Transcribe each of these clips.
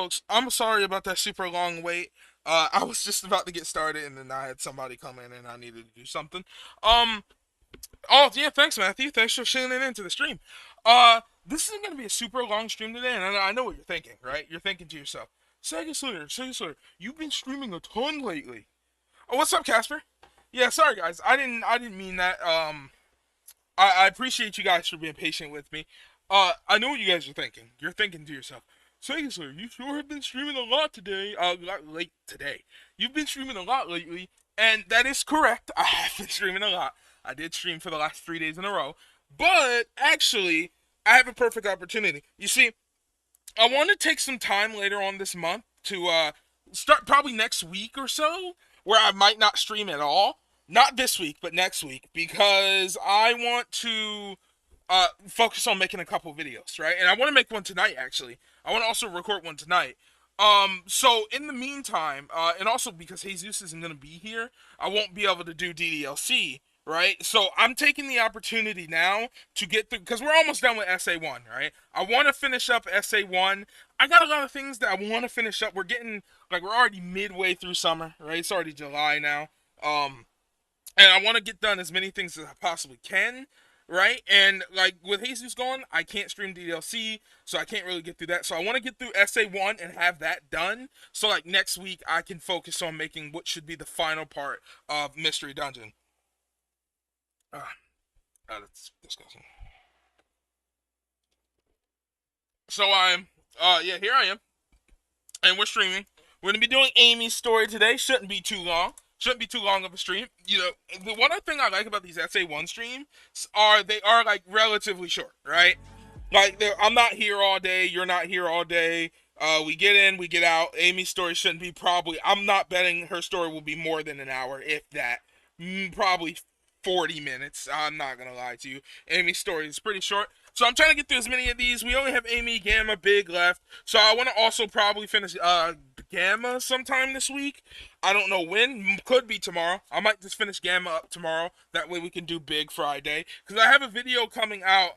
folks. I'm sorry about that super long wait. I was just about to get started, and then I had somebody come in, and I needed to do something. Um. Oh yeah, thanks, Matthew. Thanks for tuning into the stream. This isn't gonna be a super long stream today, and I know what you're thinking, right? You're thinking to yourself, Sega Slayer, you've been streaming a ton lately. Oh, what's up, Casper? Yeah, sorry guys. I didn't mean that. I appreciate you guys for being patient with me. I know what you guys are thinking. You're thinking to yourself, Sega Slayer, you sure have been streaming a lot today. Late today. You've been streaming a lot lately, and that is correct. I have been streaming a lot. I did stream for the last 3 days in a row, but actually, I have a perfect opportunity. You see, I want to take some time later on this month to start probably next week or so, where I might not stream at all. Not this week, but next week, because I want to focus on making a couple videos, right? And I want to make one tonight, actually. I want to also record one tonight. So in the meantime, and also because Jesus isn't gonna be here, I won't be able to do DDLC, right? So I'm taking the opportunity now to get through, because we're almost done with SA1, right? I want to finish up SA1. I got a lot of things that I want to finish up. We're already midway through summer, right? It's already July now. Um, and I want to get done as many things as I possibly can, right? And like with Jesus gone, I can't stream DLC, so I can't really get through that. So I want to get through SA1 and have that done. So like next week, I can focus on making what should be the final part of Mystery Dungeon. That's disgusting. So yeah, here I am, and we're streaming. We're gonna be doing Amy's story today. Shouldn't be too long. Shouldn't be too long of a stream. You know, the one thing I like about these SA1 streams are they are like relatively short, right? Like I'm not here all day. You're not here all day. We get in, we get out. Amy's story shouldn't be probably. I'm not betting her story will be more than an hour, if that. Probably 40 minutes. I'm not gonna lie to you. Amy's story is pretty short. So I'm trying to get through as many of these. We only have Amy, Gamma, Big left. So I want to also probably finish Gamma sometime this week. I don't know when. Could be tomorrow. I might just finish Gamma up tomorrow. That way we can do Big Friday. Because I have a video coming out.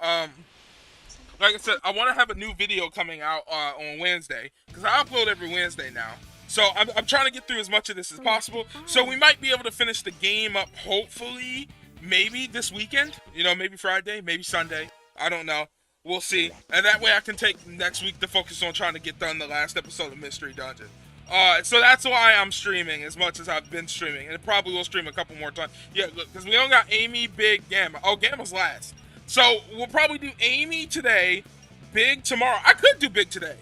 Like I said, I want to have a new video coming out on Wednesday. Because I upload every Wednesday now. So I'm trying to get through as much of this as possible. So we might be able to finish the game up, hopefully, maybe this weekend. You know, maybe Friday, maybe Sunday. I don't know. We'll see. And that way I can take next week to focus on trying to get done the last episode of Mystery Dungeon. So that's why I'm streaming as much as I've been streaming. And probably will stream a couple more times. Yeah, look, because we only got Amy, Big, Gamma. Oh, Gamma's last. So we'll probably do Amy today, Big tomorrow. I could do Big today.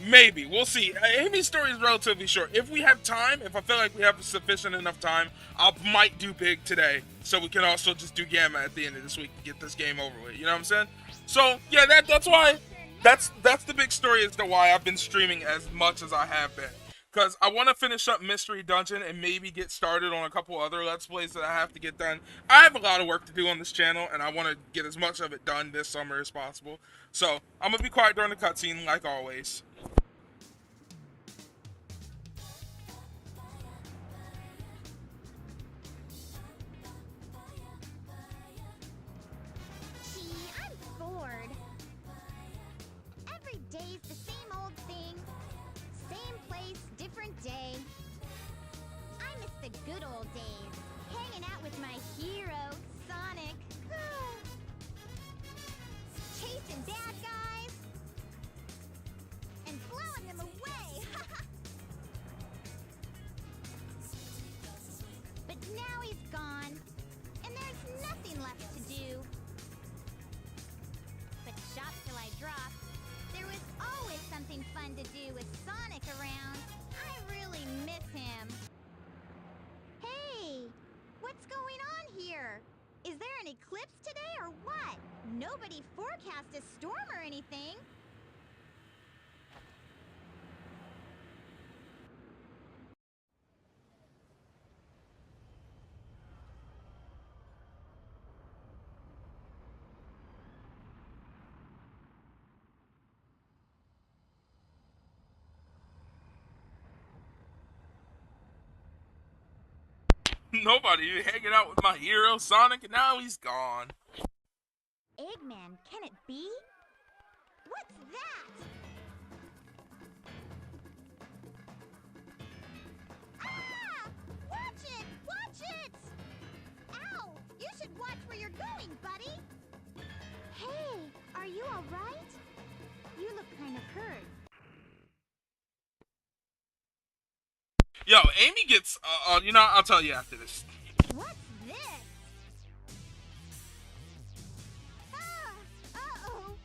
Maybe. We'll see. Amy's story is relatively short. If we have time, if I feel like we have sufficient enough time, I might do Big today. So we can also just do Gamma at the end of this week to get this game over with. You know what I'm saying? So, yeah, that's why. That's the big story as to why I've been streaming as much as I have been. Because I want to finish up Mystery Dungeon and maybe get started on a couple other Let's Plays that I have to get done. I have a lot of work to do on this channel, and I want to get as much of it done this summer as possible. So, I'm going to be quiet during the cutscene, like always. Gee, I'm bored. Every day's the same old thing. Same place, different day. I miss the good old days. Hanging out with my hero, Sonic. Chasing bad guys. And blowing them away. But now he's gone. And there's nothing left to do. But shop till I drop. There was always something fun to do with Sonic around. I really miss him. Hey, what's going on here? Is there an eclipse today or what? Nobody forecast a storm or anything. Nobody hanging out with my hero Sonic, and now he's gone. Eggman, can it be? What's that? all right? You look kind of hurt. Yo, Amy gets, you know, I'll tell you after this. What's this? Ah! Uh-oh!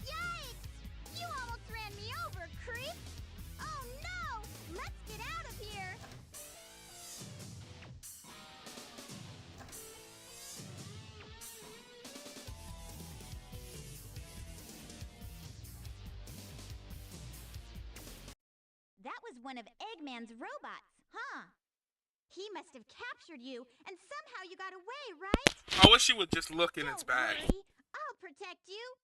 Yikes! You almost ran me over, creep! Oh no! Let's get out of here! That was one of Eggman's robots, huh? He must have captured you, and somehow you got away, right? I wish she would just look in its Don't bag. worry, I'll protect you.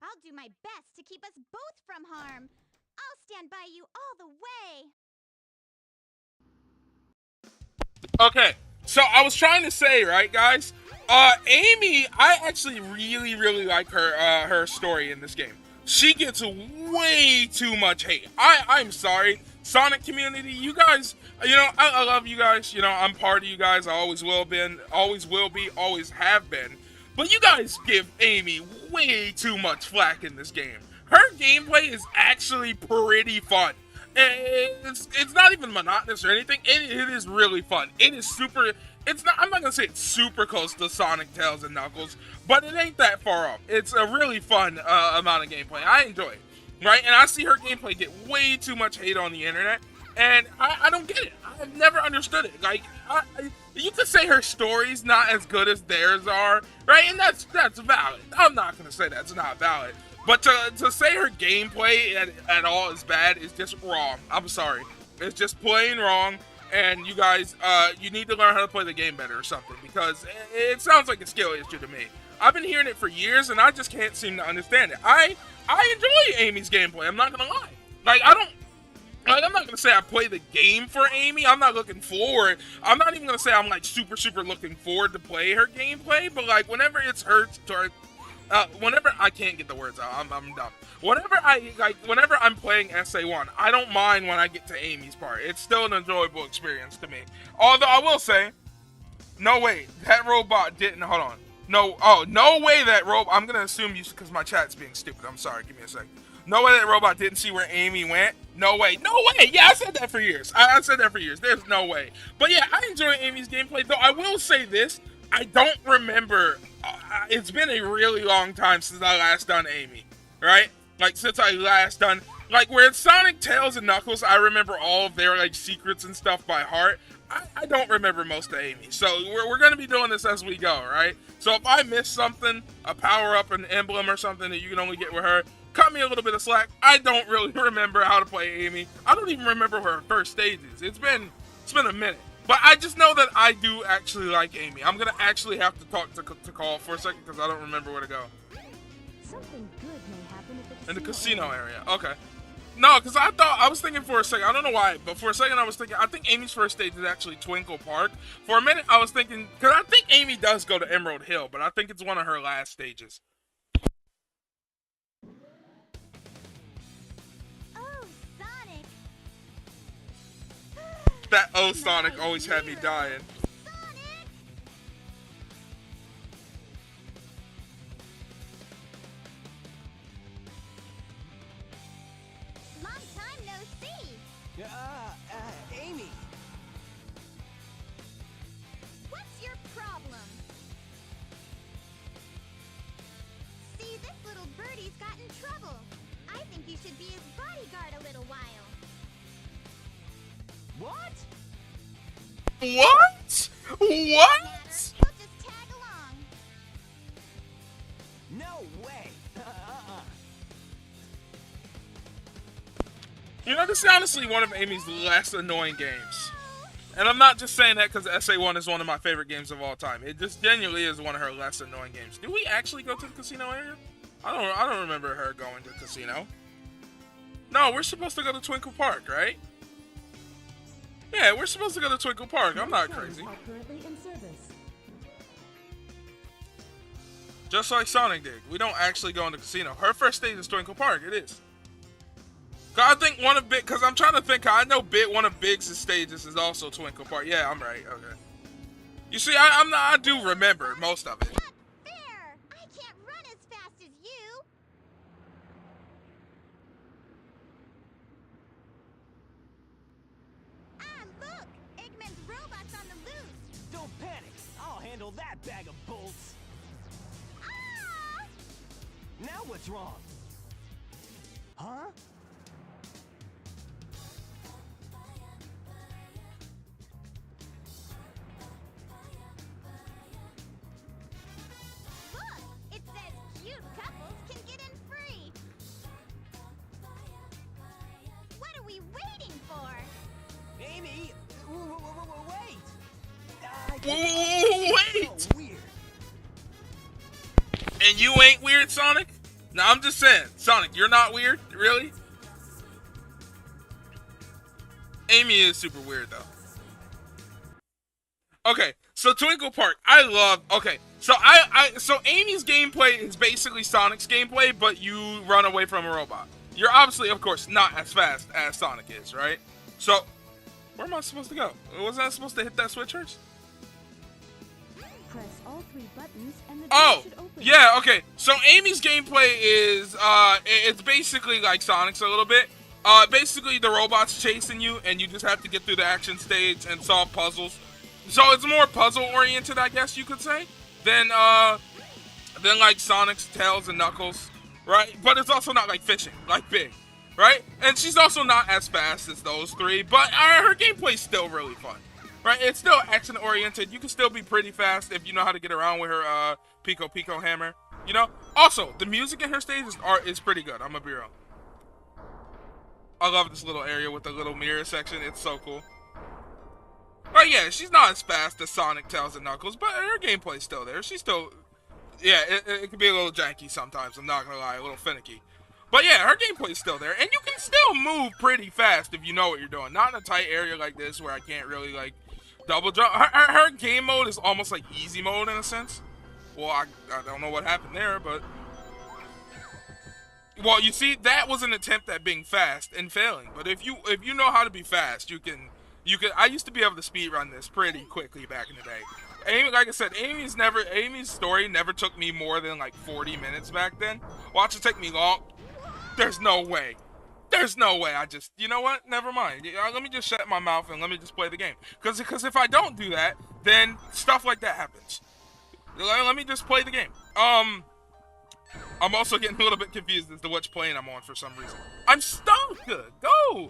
I'll do my best to keep us both from harm. I'll stand by you all the way. Okay, so I was trying to say, right, guys? Amy, I actually really like her story in this game. She gets way too much hate. I'm sorry, Sonic community, you guys. You know, I love you guys. You know, I'm part of you guys. I always will be, always have been. But you guys give Amy way too much flack in this game. Her gameplay is actually pretty fun. It's not even monotonous or anything. It is really fun. It is super. It's not. I'm not gonna say it's super close to Sonic, Tails, and Knuckles, but it ain't that far off. It's a really fun amount of gameplay. I enjoy it, right? And I see her gameplay get way too much hate on the internet, and I don't get it. I've never understood it. Like, you could say her story's not as good as theirs are, right? And that's valid. I'm not gonna say that's not valid. But to say her gameplay at all is bad is just wrong. I'm sorry. It's just plain wrong. And you guys, you need to learn how to play the game better or something. Because it sounds like a skill issue to me. I've been hearing it for years and I just can't seem to understand it. I enjoy Amy's gameplay. I'm not going to lie. Like, I'm not going to say I play the game for Amy. I'm not looking forward. I'm not even going to say I'm, like, super looking forward to play her gameplay. But, like, whenever it's her turn... whenever I can't get the words out, I'm dumb. Whenever I'm playing SA1, I don't mind when I get to Amy's part. It's still an enjoyable experience to me. Although I will say, no way, that robot didn't. Hold on. No way that robot. I'm gonna assume you because my chat's being stupid. I'm sorry. Give me a second. No way that robot didn't see where Amy went. No way. Yeah, I said that for years. I said that for years. There's no way. But yeah, I enjoy Amy's gameplay. Though I will say this. I don't remember. It's been a really long time since I last done Amy, right? Like, since I last done, like, where it's Sonic, Tails, and Knuckles, I remember all of their, like, secrets and stuff by heart. I don't remember most of Amy. So, we're going to be doing this as we go, right? So, if I miss something, a power-up, an emblem, or something that you can only get with her, cut me a little bit of slack. I don't really remember how to play Amy. I don't even remember where her first stage is. It's been a minute. But I just know that I do actually like Amy. I'm going to actually have to talk to Call for a second because I don't remember where to go. Something good may happen at In the casino area. Okay. No, because I was thinking for a second, I don't know why, but for a second I was thinking, I think Amy's first stage is actually Twinkle Park. For a minute I was thinking, because I think Amy does go to Emerald Hill, but I think it's one of her last stages. Oh, Sonic! That Sonic always had me dying. Sonic! Long time no see! Amy. What's your problem? See, this little birdie's got in trouble. I think you should be his bodyguard a little while. What? What? What? You'll just tag along. No way. You know, this is honestly one of Amy's less annoying games. And I'm not just saying that because SA1 is one of my favorite games of all time. It just genuinely is one of her less annoying games. Do we actually go to the casino area? I don't remember her going to the casino. No, we're supposed to go to Twinkle Park, right? Yeah, we're supposed to go to Twinkle Park. I'm not crazy. Just like Sonic did. We don't actually go in the casino. Her first stage is Twinkle Park. It is. 'Cause I think one of Big, because I'm trying to think, I know one of Biggs' stages is also Twinkle Park. Yeah, I'm right. Okay. You see, I do remember most of it. Not fair! I can't run as fast as you! Ah, look! Eggman's robot's on the loose! Don't panic. I'll handle that bag of bolts. Ah! Now what's wrong? Huh? Look! It says cute couples can get in free! What are we waiting for? Amy, wait! Wait! So weird. And you ain't weird, Sonic? No, I'm just saying. Sonic, you're not weird? Really? Amy is super weird, though. Okay, so Twinkle Park, I love... Okay, so so Amy's gameplay is basically Sonic's gameplay, but you run away from a robot. You're obviously, of course, not as fast as Sonic is, right? So, where am I supposed to go? Wasn't I supposed to hit that switch first? Press all 3 buttons and the door Oh, should open. yeah, okay. So Amy's gameplay is, it's basically like Sonic's a little bit. Basically the robot's chasing you, and you just have to get through the action stage and solve puzzles. So it's more puzzle-oriented, I guess you could say, than like Sonic's Tails and Knuckles, right? But it's also not like fishing, like Big, right? And she's also not as fast as those three, but her gameplay's still really fun. Right, it's still action-oriented. You can still be pretty fast if you know how to get around with her Pico Pico hammer. You know. Also, the music in her stages is pretty good. I'm gonna be real. I love this little area with the little mirror section. It's so cool. But yeah, she's not as fast as Sonic, Tails, and Knuckles, but her gameplay's still there. She's still, yeah, it can be a little janky sometimes. I'm not gonna lie, a little finicky. But yeah, her gameplay's still there, and you can still move pretty fast if you know what you're doing. Not in a tight area like this where I can't really like double jump. Her game mode is almost like easy mode in a sense. Well, I don't know what happened there, but... Well, you see, that was an attempt at being fast and failing. But if you know how to be fast, you can... I used to be able to speedrun this pretty quickly back in the day. Amy, like I said, Amy's story never took me more than like 40 minutes back then. Watch it take me long. There's no way. There's no way. You know what? Never mind. Let me just shut my mouth and let me just play the game. Because if I don't do that, then stuff like that happens. Let me just play the game. I'm also getting a little bit confused as to which plane I'm on for some reason. I'm stuck. Go.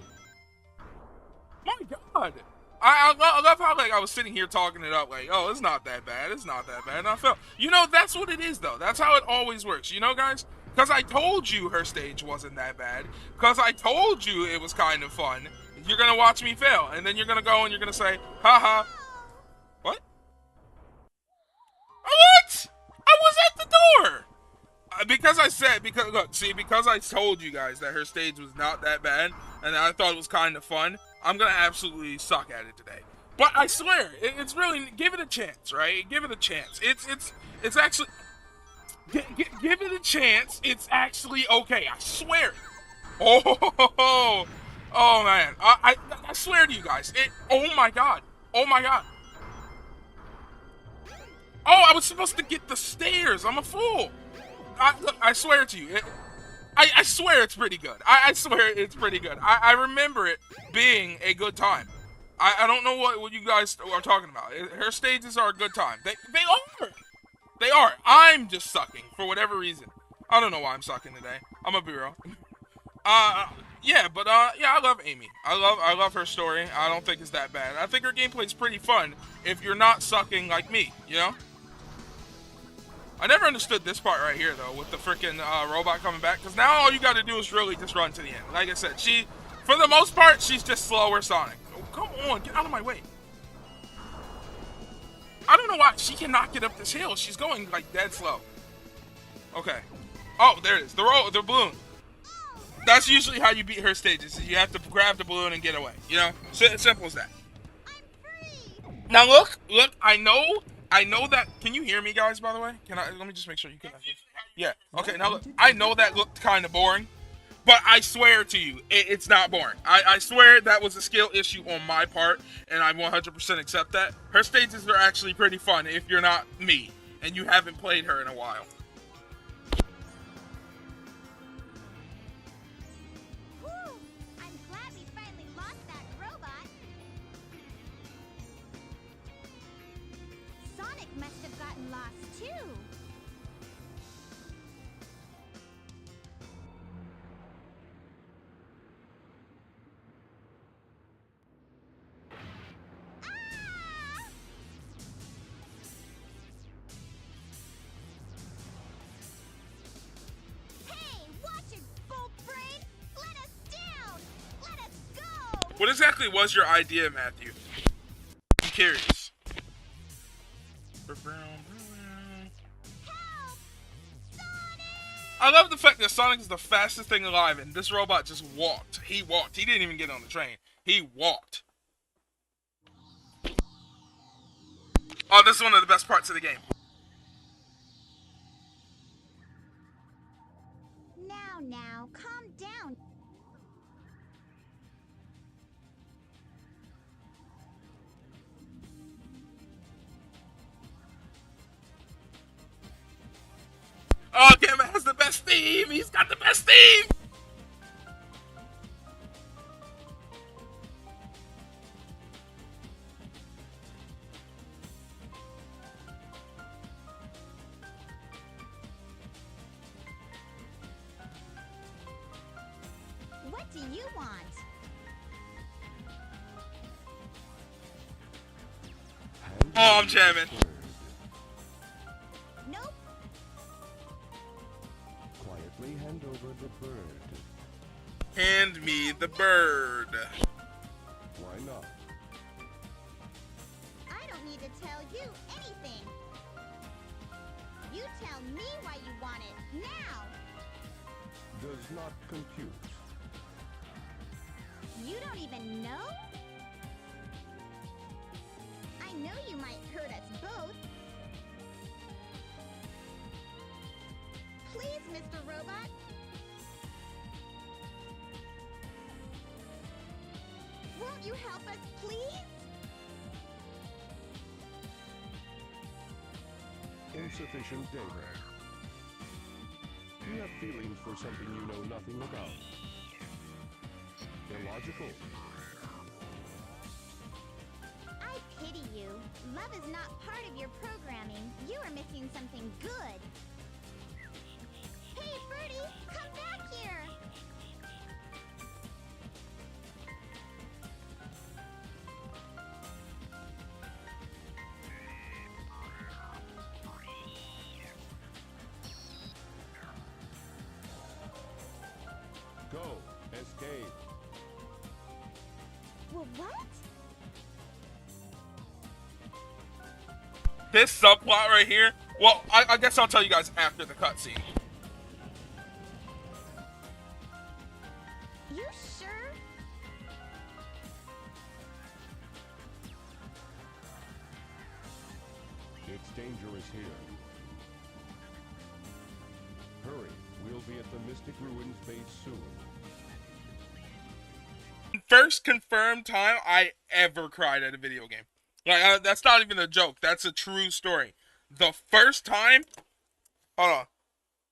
My God. I love how like I was sitting here talking it up like, oh, it's not that bad. It's not that bad. And I felt, you know, that's what it is though. That's how it always works. You know, guys? Because I told you her stage wasn't that bad. Because I told you it was kind of fun. You're going to watch me fail. And then you're going to go and you're going to say, haha. What? What? I was at the door. Because I told you guys that her stage was not that bad. And I thought it was kind of fun. I'm going to absolutely suck at it today. But I swear, it's really, give it a chance, right? Give it a chance. It's actually... Give it a chance. It's actually okay. I swear. Oh man. I swear to you guys. Oh my God. Oh my God. Oh, I was supposed to get the stairs. I'm a fool. Look, I swear to you. I swear it's pretty good. I swear it's pretty good. I remember it being a good time. I don't know what you guys are talking about. Her stages are a good time. They are. They are. I'm just sucking for whatever reason. I don't know why I'm sucking today. I'm gonna be real. Yeah, but yeah, I love Amy. I love her story. I don't think it's that bad. I think her gameplay's pretty fun if you're not sucking like me, you know? I never understood this part right here though, with the freaking robot coming back, because now all you gotta do is really just run to the end. Like I said, for the most part, she's just slower Sonic. Oh, come on, get out of my way. I don't know why she cannot get up this hill. She's going like dead slow. Okay. Oh, there it is. The balloon. That's usually how you beat her stages. You have to grab the balloon and get away. You know, simple as that. Now look. I know that. Can you hear me, guys? By the way, let me just make sure you can. Yeah. Okay. Now look. I know that looked kind of boring, But I swear to you, it's not boring. I swear that was a skill issue on my part, and I 100% accept that. Her stages are actually pretty fun if you're not me, and you haven't played her in a while. Whew! I'm glad we finally lost that robot. Sonic must have gotten lost too. Ah! Hey, watch it, Bolt Brain! Let us down! Let us go! What exactly was your idea, Matthew? I'm curious. Help! Sonic! I love the fact that Sonic is the fastest thing alive, and this robot just walked. He walked. He didn't even get on the train. He walked. Oh, this is one of the best parts of the game. Now, calm down. Oh, Gamma has the best theme. He's got the best theme. What do you want? Oh, I'm jamming. Nope. Quietly hand over the bird. Hand me the bird. Why not? I don't need to tell you anything. You tell me why you want it now. Does not compute. You don't even know? I know you might hurt us both. Please, Mr. Robot. Won't you help us, please? Insufficient data. You have feelings for something you know nothing about. Illogical. I pity you. Love is not part of your programming. You are missing something good. Hey, Birdie, come back here. Go. Escape. Well, what? This subplot right here. Well, I guess I'll tell you guys after the cutscene. You sure? It's dangerous here. Hurry. We'll be at the Mystic Ruins base soon. First confirmed time I ever cried at a video game. Like, that's not even a joke. That's a true story. The first time... Hold on.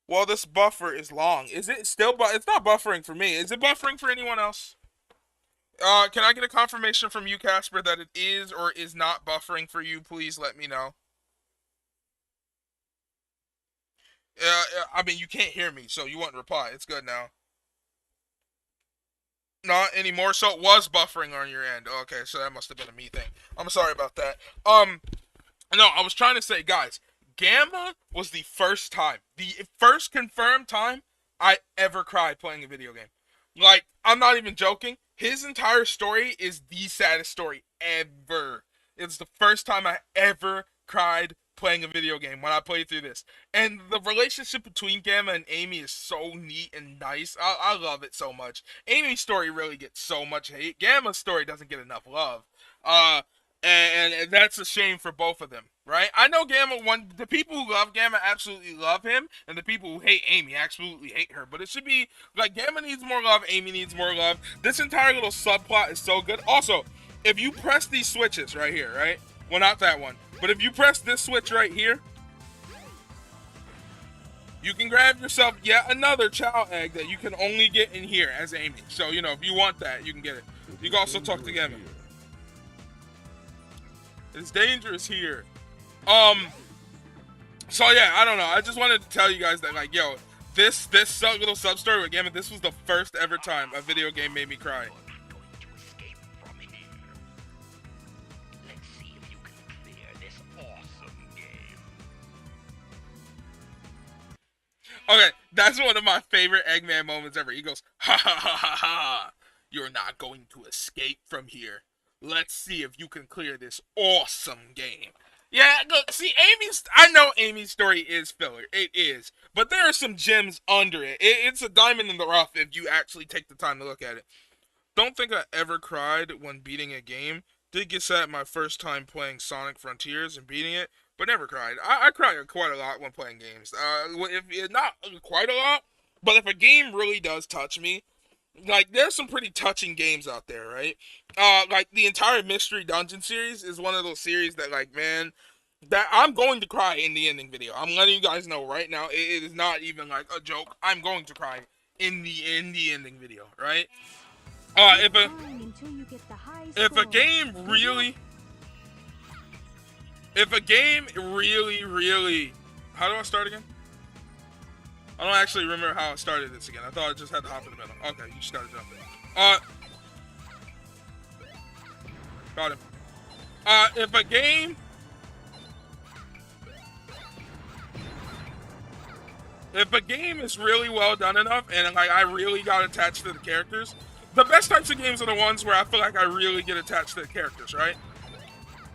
Well, this buffer is long. Is it still... It's not buffering for me. Is it buffering for anyone else? Can I get a confirmation from you, Casper, that it is or is not buffering for you? Please let me know. I mean, you can't hear me, so you won't reply. It's good now. Not anymore. So it was buffering on your end. Okay, so that must have been a me thing. I'm sorry about that. No, I was trying to say, guys, Gamma was the first confirmed time I ever cried playing a video game. Like, I'm not even joking. His entire story is the saddest story ever. It's the first time I ever cried playing a video game when I played through this. And the relationship between Gamma and Amy is so neat and nice. I love it so much. Amy's story really gets so much hate. Gamma's story doesn't get enough love. And that's a shame for both of them. right? I know Gamma, the people who love Gamma absolutely love him, and the people who hate Amy absolutely hate her. But it should be like Gamma needs more love, Amy needs more love. This entire little subplot is so good. Also, if you press these switches right here, right? Well, not that one, but if you press this switch right here, you can grab yourself yet another child egg that you can only get in here as Amy. So, you know, if you want that, you can get it. You can also talk to Gamma. It's dangerous here. So yeah, I don't know. I just wanted to tell you guys that, like, yo, this little sub story with Gamma, this was the first ever time a video game made me cry. Okay, that's one of my favorite Eggman moments ever. He goes, ha ha ha ha ha. You're not going to escape from here. Let's see if you can clear this awesome game. Yeah, look, see, I know Amy's story is filler. It is. But there are some gems under it. It's a diamond in the rough if you actually take the time to look at it. Don't think I ever cried when beating a game. Did get sad my first time playing Sonic Frontiers and beating it, but never cried. I cry quite a lot when playing games. If not quite a lot, but if a game really does touch me, like, there's some pretty touching games out there, right? Like, the entire Mystery Dungeon series is one of those series that, like, man, that I'm going to cry in the ending video. I'm letting you guys know right now. It is not even, like, a joke. I'm going to cry in the ending video, right? If a game really, how do I start again? I don't actually remember how I started this again. I thought I just had to hop in the middle. Okay, you just gotta jump in. Got him. If a game is really well done enough, and, like, I really got attached to the characters, the best types of games are the ones where I feel like I really get attached to the characters, right?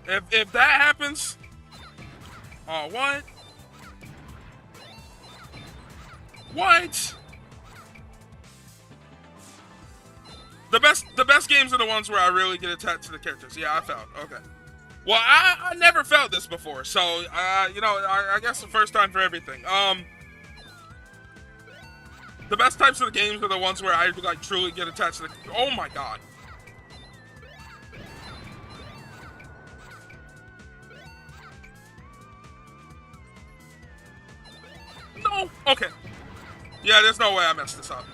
If that happens, what? What? The best games are the ones where I really get attached to the characters. Yeah, I felt. Okay. Well, I never felt this before, so you know, I guess the first time for everything. The best types of the games are the ones where I, like, truly get attached to the. Oh my god. No. Okay. Yeah, there's no way I messed this up.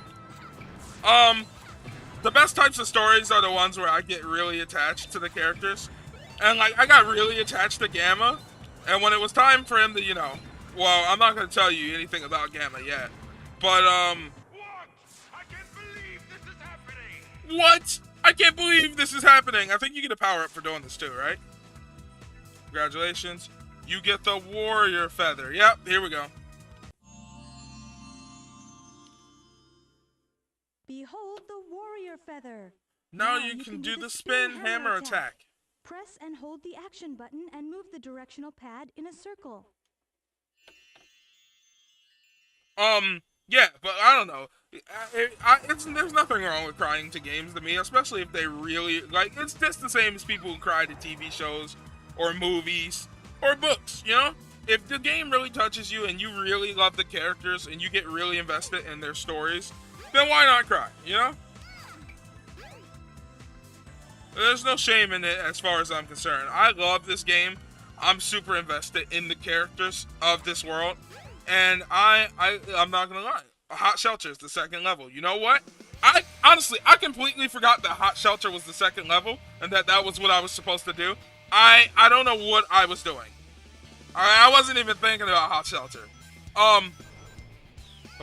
The best types of stories are the ones where I get really attached to the characters. And, like, I got really attached to Gamma. And when it was time for him to, you know... Well, I'm not going to tell you anything about Gamma yet. But, What? I can't believe this is happening! What? I can't believe this is happening! I think you get a power-up for doing this too, right? Congratulations. You get the warrior feather. Yep, here we go. Behold the warrior feather. Now you can do the spin hammer attack. Press and hold the action button and move the directional pad in a circle. Yeah, but I don't know. There's nothing wrong with crying to games to me, especially if they really, like, it's just the same as people who cry to TV shows or movies or books, you know? If the game really touches you and you really love the characters and you get really invested in their stories, then why not cry, you know? There's no shame in it as far as I'm concerned. I love this game. I'm super invested in the characters of this world. And I'm not gonna lie. Hot Shelter is the second level. You know what? I completely forgot that Hot Shelter was the second level and that was what I was supposed to do. I don't know what I was doing. I wasn't even thinking about Hot Shelter. Come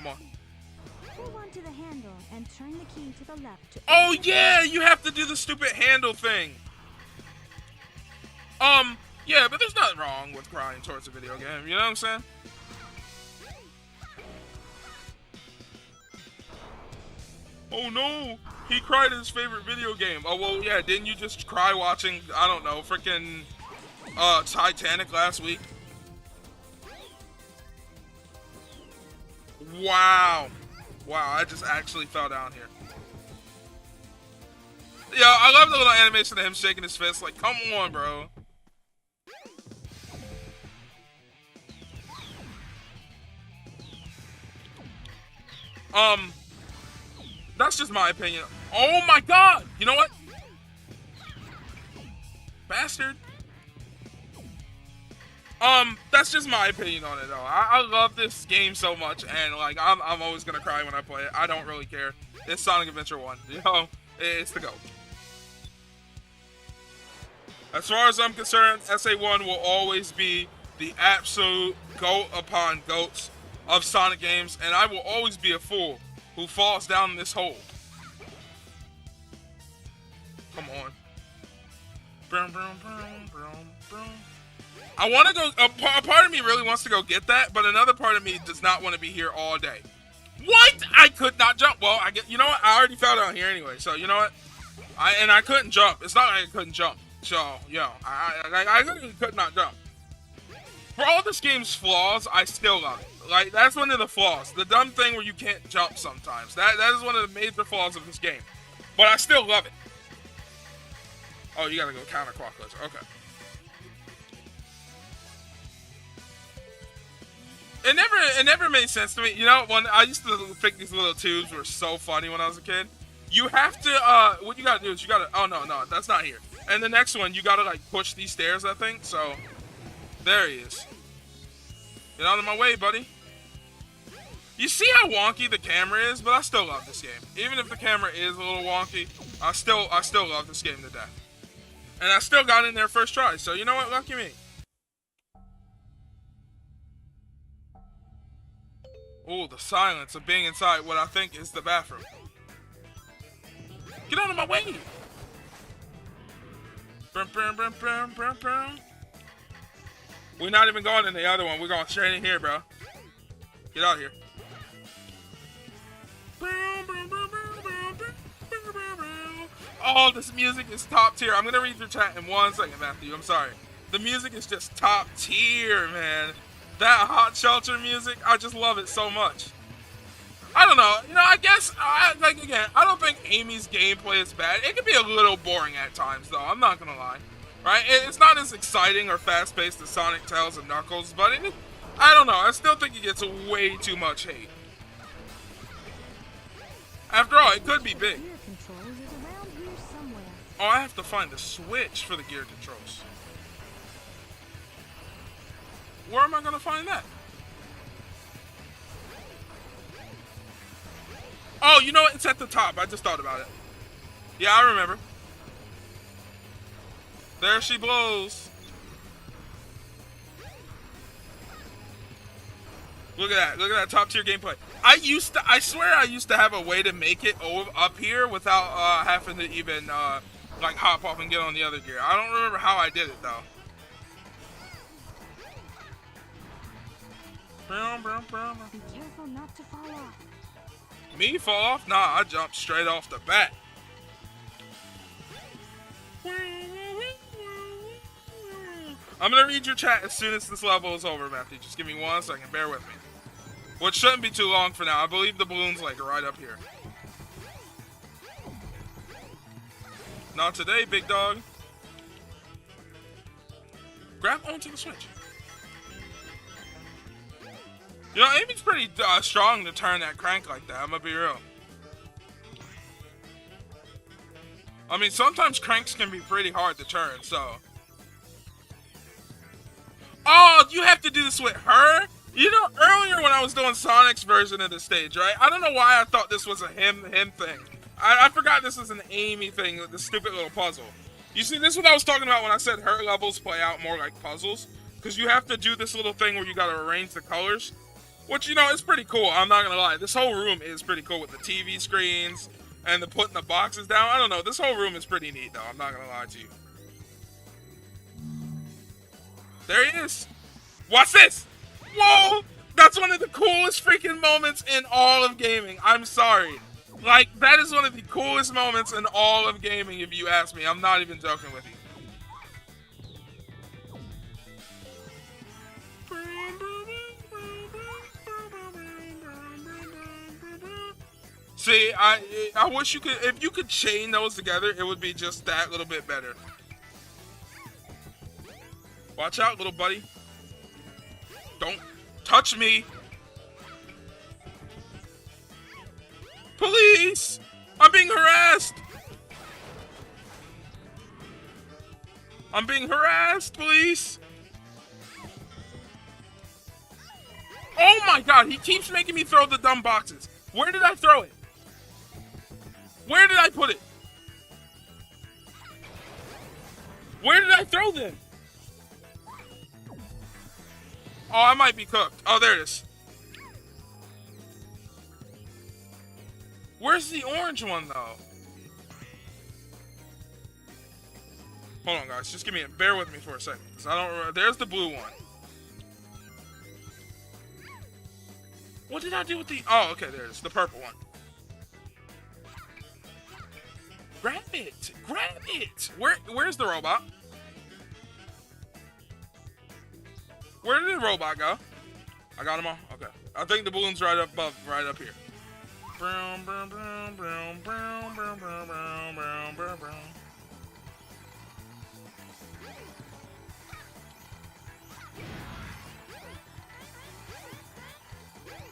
on. Hold on to the handle and turn the key to the left. Oh yeah, you have to do the stupid handle thing. Yeah, but there's nothing wrong with crying towards a video game. You know what I'm saying? Oh no, he cried at his favorite video game. Oh well, yeah, didn't you just cry watching, I don't know, freaking Titanic last week? Wow. Wow, I just actually fell down here. Yo, I love the little animation of him shaking his fist, like, come on, bro. That's just my opinion. Oh my god! You know what? Bastard. That's just my opinion on it though. I love this game so much, and like I'm always gonna cry when I play it. I don't really care. It's Sonic Adventure 1. You know, it's the GOAT. As far as I'm concerned, SA1 will always be the absolute GOAT upon GOATs of Sonic games, and I will always be a fool who falls down this hole. Come on. Brum, brum, brum, brum, brum. I want to go, a part of me really wants to go get that, but another part of me does not want to be here all day. What? I could not jump. Well, you know what? I already fell down here anyway, so you know what? I couldn't jump. It's not like I couldn't jump. So, yo, I literally could not jump. For all this game's flaws, I still love it. Like, that's one of the flaws. The dumb thing where you can't jump sometimes. That is one of the major flaws of this game. But I still love it. Oh, you gotta go counterclockwise. Okay. It never made sense to me. You know, when I used to think these little tubes were so funny when I was a kid. You have to, what you gotta do is you gotta, oh no, that's not here. And the next one, you gotta like push these stairs, I think. So, there he is. Get out of my way, buddy. You see how wonky the camera is, but I still love this game. Even if the camera is a little wonky, I still love this game to death. And I still got in there first try, so you know what? Lucky me. Oh, the silence of being inside what I think is the bathroom. Get out of my way! We're not even going in the other one. We're going straight in here, bro. Get out here. Oh, this music is top tier. I'm going to read your chat in 1 second, Matthew. I'm sorry. The music is just top tier, man. That Hot Shelter music, I just love it so much. I don't know. You know, I guess, like, again, I don't think Amy's gameplay is bad. It can be a little boring at times, though. I'm not going to lie. Right? It's not as exciting or fast-paced as Sonic, Tails, and Knuckles, but I don't know. I still think it gets way too much hate. After all, it could be big. Gear controls is around here somewhere. Oh, I have to find the switch for the gear controls. Where am I going to find that? Oh, you know what? It's at the top. I just thought about it. Yeah, I remember. There she blows. Look at that. Look at that top tier gameplay. I swear I used to have a way to make it up here without having to even like hop off and get on the other gear. I don't remember how I did it though. Be careful not to fall off. Me fall off? Nah, I jumped straight off the bat. I'm gonna read your chat as soon as this level is over, Matthew. Just give me 1 second. Bear with me. Which shouldn't be too long for now. I believe the balloon's like right up here. Not today, big dog. Grab onto the switch. You know, Amy's pretty strong to turn that crank like that. I'm gonna be real. I mean, sometimes cranks can be pretty hard to turn, so. Oh, you have to do this with her? You know, earlier when I was doing Sonic's version of the stage, right? I don't know why I thought this was a him thing. I forgot this was an Amy thing, the stupid little puzzle. You see, this is what I was talking about when I said her levels play out more like puzzles. Because you have to do this little thing where you gotta arrange the colors. Which, you know, is pretty cool. I'm not gonna lie. This whole room is pretty cool with the TV screens and the putting the boxes down. I don't know. This whole room is pretty neat, though. I'm not gonna lie to you. There he is. Watch this. Whoa! That's one of the coolest freaking moments in all of gaming. I'm sorry. Like, that is one of the coolest moments in all of gaming, if you ask me. I'm not even joking with you. See, I wish you could, if you could chain those together, it would be just that little bit better. Watch out, little buddy. Don't touch me. Police! I'm being harassed! I'm being harassed, police! Oh my god, he keeps making me throw the dumb boxes. Where did I throw it? Where did I put it? Where did I throw them? Oh, I might be cooked. Oh, there it is. Where's the orange one, though? Hold on, guys. Just give me a... Bear with me for a second. 'Cause I don't... There's the blue one. What did I do with the... Oh, okay, there it is. The purple one. Grab it! Grab it! Where's the robot? Where did the robot go? I got him all? Okay. I think the balloon's right up above, right up here. Brown, brown, brown, brown, brown, brown, brown, brown, brown, brown, brown.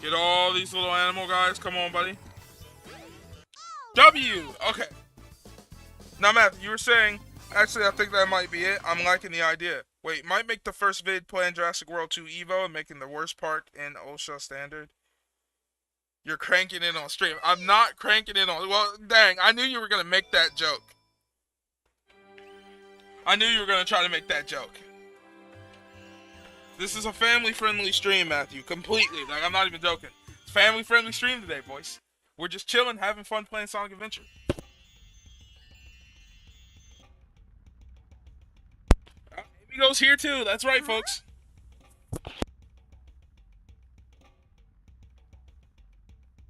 Get all these little animal guys. Come on, buddy. W! Okay. Now, Matthew, you were saying... Actually, I think that might be it. I'm liking the idea. Wait, might make the first vid playing Jurassic World 2 Evo and making the worst park in OSHA standard. You're cranking it on stream. I'm not cranking it on... Well, dang, I knew you were going to make that joke. I knew you were going to try to make that joke. This is a family-friendly stream, Matthew. Completely. Like, I'm not even joking. It's a family-friendly stream today, boys. We're just chilling, having fun playing Sonic Adventure. Amy goes here, too. That's right, folks.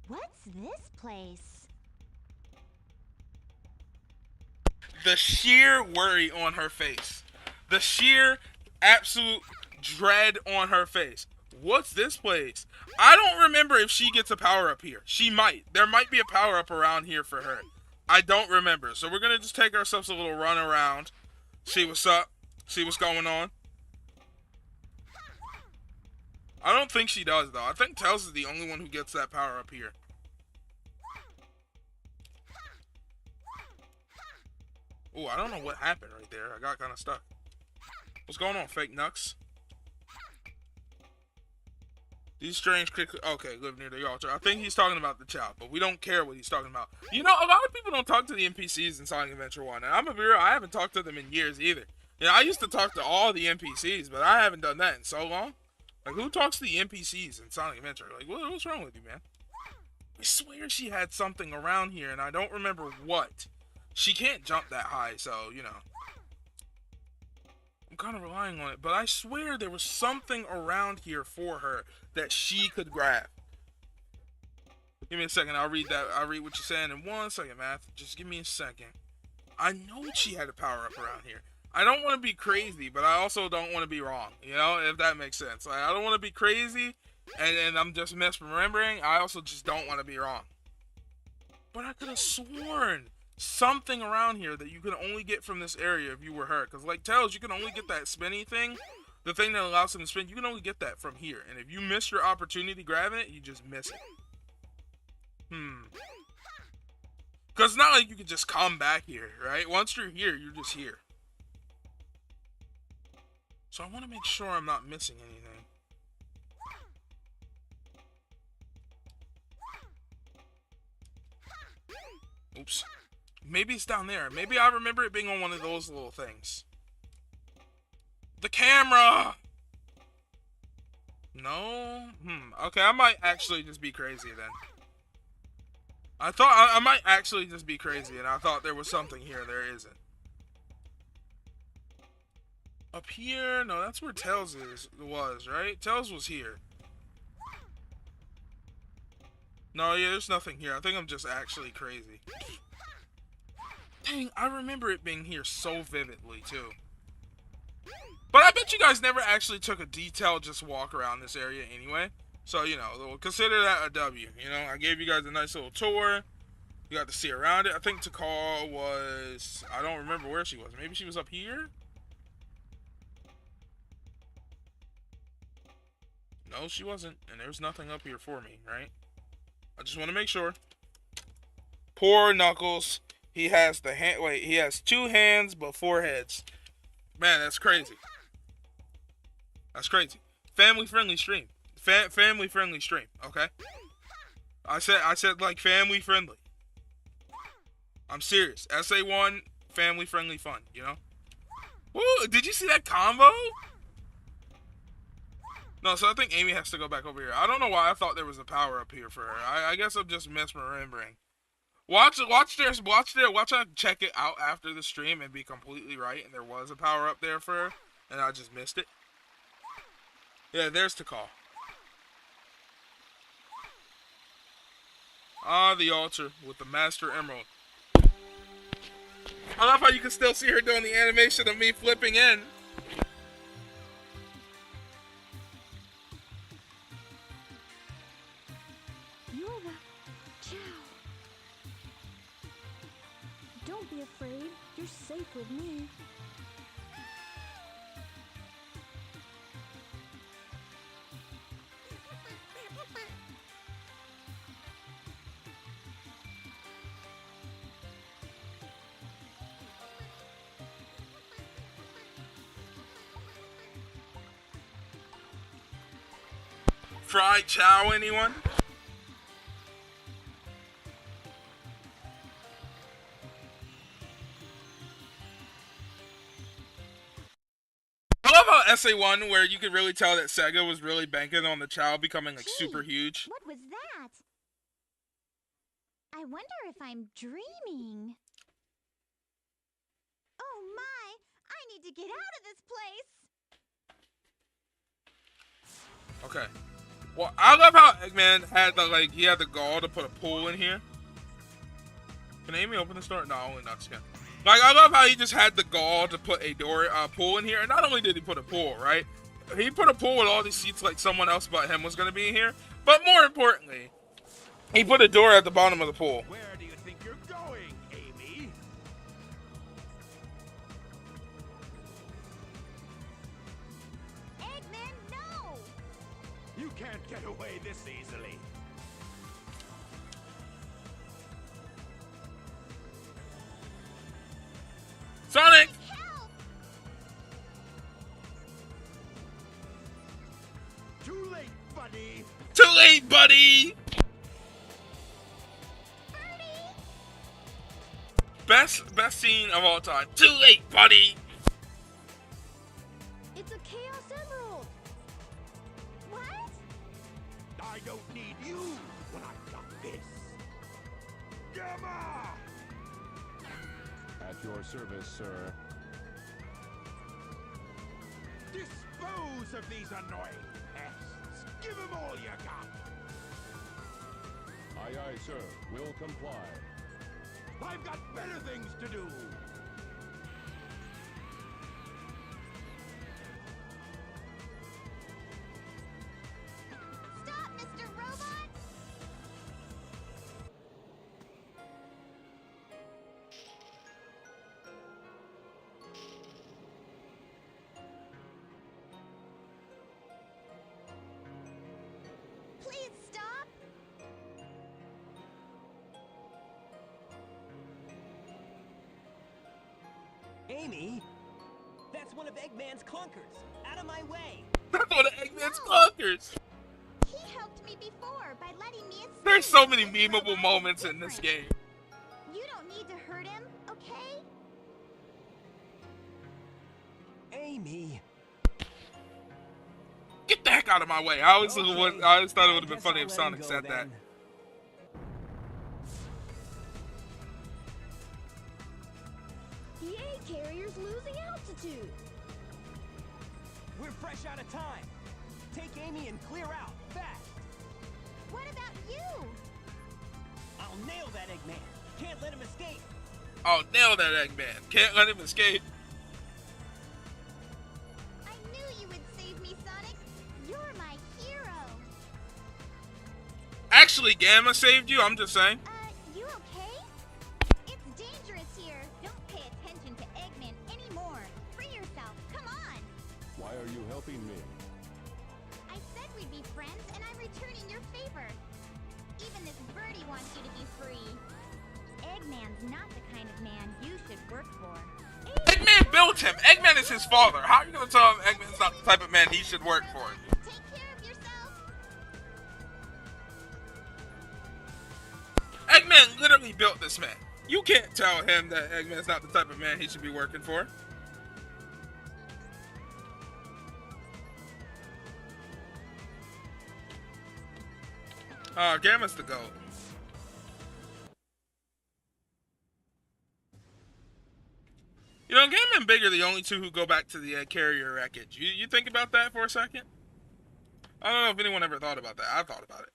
What's this place? The sheer worry on her face. The sheer absolute dread on her face. What's this place? I don't remember if she gets a power-up here. She might. There might be a power-up around here for her. I don't remember. So we're going to just take ourselves a little run around. See what's up. See what's going on. I don't think she does, though. I think Tails is the only one who gets that power-up here. Ooh, I don't know what happened right there. I got kind of stuck. What's going on, fake nucks? These strange crickets... Okay, live near the altar. I think he's talking about the child, but we don't care what he's talking about. You know, a lot of people don't talk to the NPCs in Sonic Adventure 1, and I'm gonna be real, I haven't talked to them in years either. You know, I used to talk to all the NPCs, but I haven't done that in so long. Like, who talks to the NPCs in Sonic Adventure? Like, what's wrong with you, man? I swear she had something around here, and I don't remember what. She can't jump that high, so, you know. I'm kind of relying on it, but I swear there was something around here for her that she could grab. Give me a second, I'll read what you're saying in 1 second, Math. Just give me a second. I know she had a power-up around here. I don't want to be crazy, but I also don't want to be wrong, you know, if that makes sense. Like, I don't want to be crazy, and I'm just misremembering. I also just don't want to be wrong. But I could have sworn something around here that you can only get from this area if you were her. Because like Tails, you can only get that spinny thing. The thing that allows him to spin, you can only get that from here. And if you miss your opportunity grabbing it, you just miss it. Because it's not like you can just come back here, right? Once you're here, you're just here. So I want to make sure I'm not missing anything. Oops. Maybe it's down there. Maybe I remember it being on one of those little things. The camera! No? Okay, I might actually just be crazy then. I thought I might actually just be crazy, and I thought there was something here. There isn't. Up here? No, that's where Tails was, right? Tails was here. No, yeah, there's nothing here. I think I'm just actually crazy. Dang, I remember it being here so vividly, too. But I bet you guys never actually took a detailed just walk around this area anyway. So, you know, we'll consider that a W. You know, I gave you guys a nice little tour. You got to see around it. I think Tikal was... I don't remember where she was. Maybe she was up here? No, she wasn't. And there's nothing up here for me, right? I just want to make sure. Poor Knuckles. He has the hand. Wait, he has 2 hands but 4 heads. Man, that's crazy. That's crazy. Family friendly stream. Family friendly stream. Okay. I said like family friendly. I'm serious. SA1 family friendly fun. You know. Woo! Did you see that combo? No, so I think Amy has to go back over here. I don't know why I thought there was a power up here for her. I guess I'm just misremembering. Watch her check it out after the stream and be completely right, and there was a power up there for her, and I just missed it. Yeah, there's Tikal. Ah, the altar with the Master Emerald. I love how you can still see her doing the animation of me flipping in. Nova, Chow. Don't be afraid. You're safe with me. Fried Chow, anyone? I love how SA1, where you could really tell that Sega was really banking on the Chow becoming like super huge. What was that? I wonder if I'm dreaming. Oh my! I need to get out of this place! Okay. Well, I love how Eggman had he had the gall to put a pool in here. Can Amy open the store? No, only Nuts can. Like, I love how he just had the gall to put a pool in here. And not only did he put a pool, right? He put a pool with all these seats like someone else but him was going to be in here. But more importantly, he put a door at the bottom of the pool. Where do you think you're going, Amy? Eggman, no! You can't get away this easily. Sonic! Help! Too late, buddy. Too late, buddy! Birdie! Best scene of all time. Too late, buddy! It's a Chaos Emerald. What? I don't need you when I've got this. Gamma! At your service, sir. Dispose of these annoying pests. Give them all you got. Aye, aye, sir. Will comply. I've got better things to do. Stop, Mr. Robot! Please stop! Amy, that's one of Eggman's clunkers. Out of my way. That's one of Eggman's clunkers. He helped me before by letting me escape. There's so many This memeable robot is moments in this different. game. You don't need to hurt him, okay? Amy. Get the heck out of my way. I always, Okay, I always thought it would have been guess funny I'll if let Sonic him go said that. then. The A carrier's losing altitude. We're fresh out of time. Take Amy and clear out, fast. What about you? I'll nail that Eggman. Can't let him escape. Oh, nail that Eggman. Can't let him escape. I knew you would save me, Sonic. You're my hero. Actually, Gamma saved you, I'm just saying. You okay? It's dangerous here. Don't pay attention to Eggman anymore. Free yourself. Come on. Why are you helping me? I said we'd be friends, and I'm returning your favor. Even this birdie wants you to be free. is not the kind of man you should work for. Eggman built him. Eggman is his father. How are you gonna tell him Eggman's not the type of man he should work for? Take care of yourself. Eggman literally built this man. You can't tell him that Eggman's not the type of man he should be working for. Gamma's the GOAT. You know, Gamma and Big are the only two who go back to the carrier wreckage. You think about that for a second? I don't know if anyone ever thought about that. I thought about it.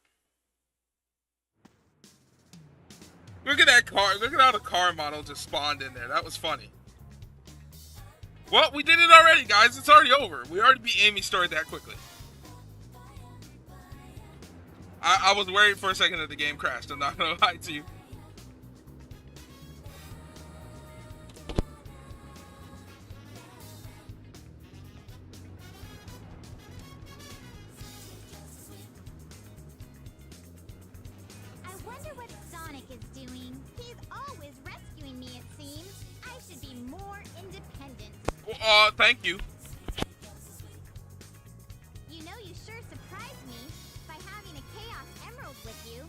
Look at that car. Look at how the car model just spawned in there. That was funny. Well, we did it already, guys. It's already over. We already beat Amy's story that quickly. I was worried for a second that the game crashed. I'm not gonna lie to you. I wonder what Sonic is doing. He's always rescuing me, it seems. I should be more independent. Thank you. You know, you sure surprised me by having a Chaos Emerald with you.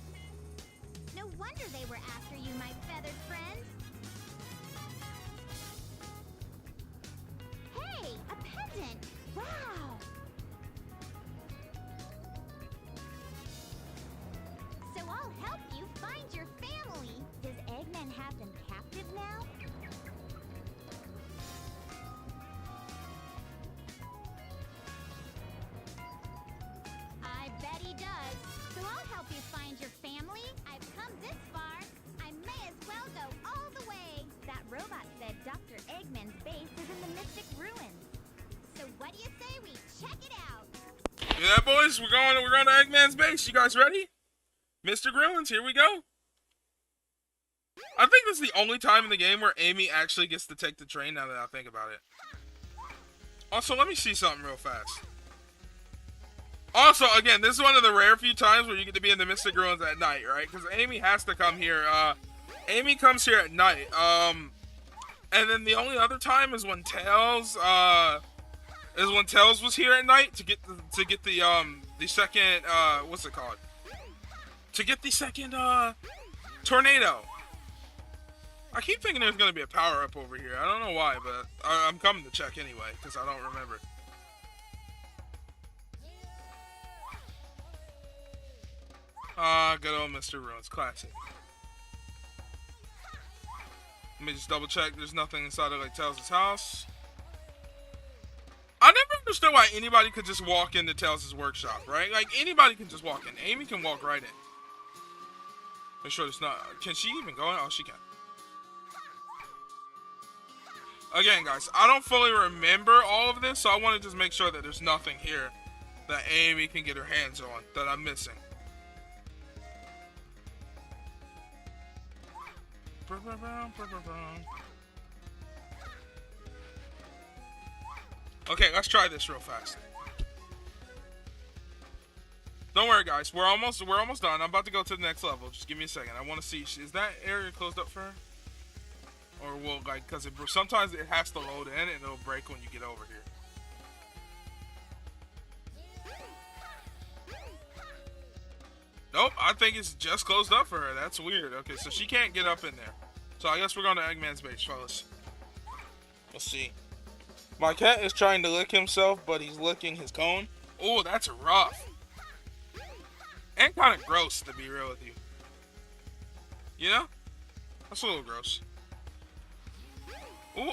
No wonder they were after you, my feathered friend. Hey, a pendant! Wow! So I'll help you find your family. Does Eggman have them captive now? I bet he does. So I'll help you find your family. I've come this far. I may as well go all the way. That robot said Dr. Eggman's base is in the Mystic Ruins. So what do you say we check it out? Yeah, boys, we're going to Eggman's base. You guys ready? Mr. Grillins, here we go. I think this is the only time in the game where Amy actually gets to take the train, now that I think about it. Also, let me see something real fast. Also, again, this is one of the rare few times where you get to be in the Mystic Ruins at night, right? Because Amy has to come here. Amy comes here at night. And then the only other time is when Tails was here at night to get the second what's it called? To get the second tornado. I keep thinking there's gonna be a power up over here. I don't know why, but I'm coming to check anyway because I don't remember. Good old Mr. Ruins, classic. Let me just double check. There's nothing inside of like Tails' house. I never understood why anybody could just walk into Tails' workshop, right? Like anybody can just walk in. Amy can walk right in. Make sure it's not. Can she even go in? Oh, she can. Again, guys, I don't fully remember all of this, so I want to just make sure that there's nothing here that Amy can get her hands on that I'm missing. Okay, let's try this real fast. Don't worry, guys. We're almost done. I'm about to go to the next level. Just give me a second. I want to see. Is that area closed up for her? Or will, like, because sometimes it has to load in and it'll break when you get over here. Nope, I think it's just closed up for her. That's weird. Okay, so she can't get up in there. So I guess we're going to Eggman's base, fellas. Let's see. My cat is trying to lick himself, but he's licking his cone. Oh, that's rough. And kind of gross, to be real with you. You know? That's a little gross. Ooh.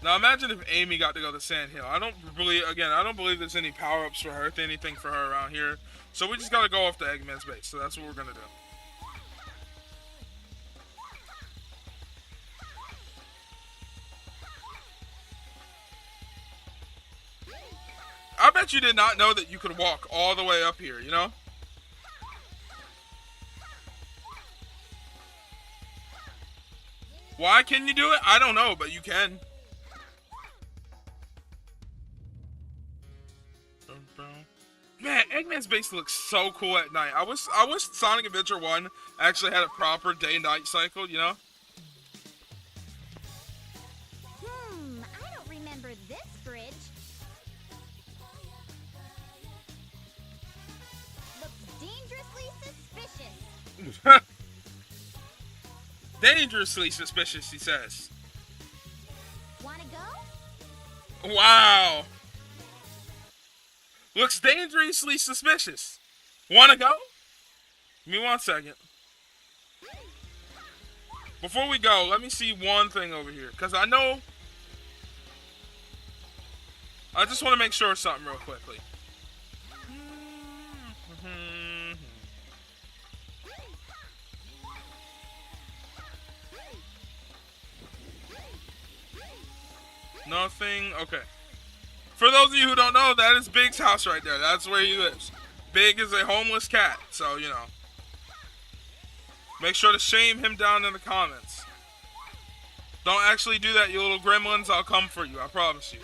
Now imagine if Amy got to go to Sand Hill. I don't believe there's any power-ups for her, anything for her around here. So we just gotta go off to Eggman's base. So that's what we're gonna do. I bet you did not know that you could walk all the way up here, you know? Why can you do it? I don't know, but you can. Man, Eggman's base looks so cool at night. I wish Sonic Adventure 1 actually had a proper day-night cycle, you know? I don't remember this bridge. Looks dangerously suspicious. Dangerously suspicious, he says. Wanna go? Wow. Looks dangerously suspicious. Wanna go? Give me 1 second. Before we go, let me see one thing over here. Because I know... I just want to make sure of something real quickly. Nothing. Okay. For those of you who don't know, that is Big's house right there. That's where he lives. Big is a homeless cat, so, you know. Make sure to shame him down in the comments. Don't actually do that, you little gremlins. I'll come for you, I promise you.